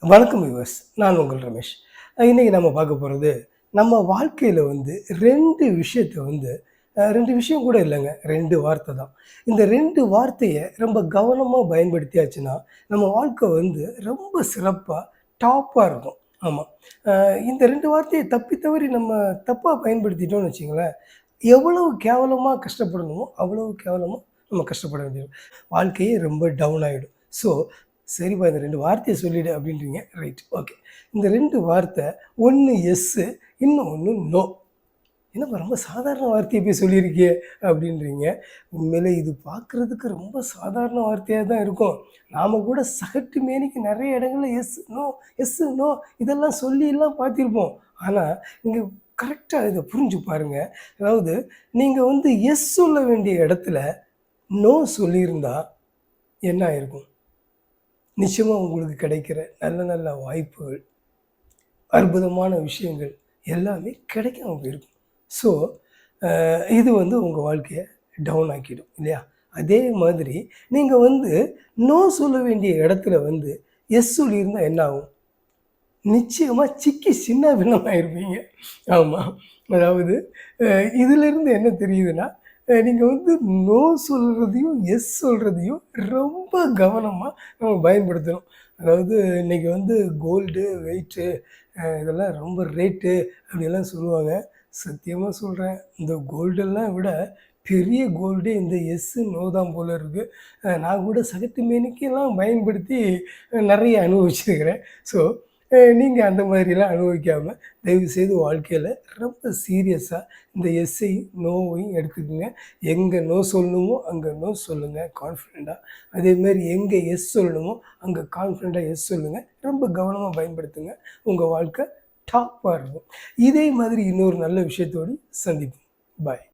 வணக்கம் வியூவர்ஸ். நான் உங்கள் ரமேஷ். இன்னைக்கு நம்ம பார்க்க போறது, நம்ம வாழ்க்கையில 2 விஷயத்த 2 விஷயம் கூட இல்லங்க. 2 வார்த்தை தான். இந்த 2 வார்த்தைய ரொம்ப கவனமா பயன்படுத்தியாச்சுன்னா, நம்ம வாழ்க்கை ரொம்ப சிறப்பா, டாப்பா இருக்கும். ஆமா. அ இந்த 2 வார்த்தைய தப்பி தவறி நம்ம தப்பா பயன்படுத்திட்டோம்னு வச்சுக்கங்களேன், எவ்வளவு கேவலமா கஷ்டப்படணுமோ, அவ்வளவு கேவலமா நம்ம கஷ்டப்பட வேண்டியது. வாழ்க்கையே ரொம்ப டவுன் ஆயிடும். ஸோ, சரிப்பா இந்த 2 வார்த்தைய சொல்லிடு அப்படின்றீங்க. ரைட். ஓகே. இந்த 2 வார்த்தை, ஒண்ணு எஸ்ஸு, இன்னொன்னு நோ. என்னப்பா ரொம்ப சாதாரண வார்த்தைய போய் சொல்லியிருக்கியே அப்படின்றீங்க. உண்மையிலே இது பார்க்குறதுக்கு ரொம்ப சாதாரண வார்த்தையா தான் இருக்கும். நாம கூட சகட்டு மேனிக்கு நெறைய இடங்கள்ல எஸ், நோ, எஸ், நோ இதெல்லாம் சொல்லிலாம் பார்த்திருப்போம். ஆனா, நீங்க கரெக்ட்டா இத புரிஞ்சு பாருங்க. அதாவது நீங்க எஸ் சொல்ல வேண்டிய இடத்துல நோ சொல்லியிருந்தா என்ன ஆயிருக்கும்? நிச்சயமா உங்களுக்கு கிடைக்கிற நல்ல நல்ல வாய்ப்புகள், அற்புதமான விஷயங்கள் எல்லாமே கிடைக்காம போயிருக்கும். ஸோ, இது உங்க வாழ்க்கைய டவுன் ஆக்கிடும் இல்லையா? அதே மாதிரி நீங்க நோ சொல்ல வேண்டிய இடத்துல எஸ் சொல்லியிருந்தா என்ன ஆகும்? நிச்சயமா சிக்கி சின்ன பின்னமாயிருப்பீங்க. ஆமா. அதாவது அ இதிலிருந்து என்ன தெரியுதுன்னா, நீங்க நோ சொல்றதையும், எஸ் சொல்றதையும் ரொம்ப கவனமா நம்ம பயன்படுத்தணும். அதாவது இன்னைக்கு கோல்டு, வெயிட்டு இதெல்லாம் ரொம்ப ரேட்டு அப்படிலாம் சொல்லுவாங்க. சத்தியமா சொல்றேன், இந்த கோல்டெல்லாம் விட பெரிய கோல்டே இந்த எஸ், நோ தான் போல இருக்கு. நான் கூட சகட்டு மேனிக்கெல்லாம் பயன்படுத்தி நெறைய அனுபவிச்சிருக்கிறேன். ஸோ நீங்க அந்த மாதிரிலாம் அனுபவிக்காம, தயவுசெய்து வாழ்க்கையில ரொம்ப சீரியஸா இந்த எஸ்ஸையும், நோவையும் எடுத்துக்கங்க. எங்க நோ சொல்லணுமோ, அங்க நோ சொல்லுங்க கான்ஃபிடென்ட்டா. அதேமாரி எங்க எஸ் சொல்லணுமோ, அங்க கான்ஃபிடென்ட்டா எஸ் சொல்லுங்க. ரொம்ப கவனமா பயன்படுத்துங்க. உங்க வாழ்க்கை டாப்பா இருக்கும். இதே மாதிரி இன்னொரு நல்ல விஷயத்தோடு சந்திப்போம். பாய்.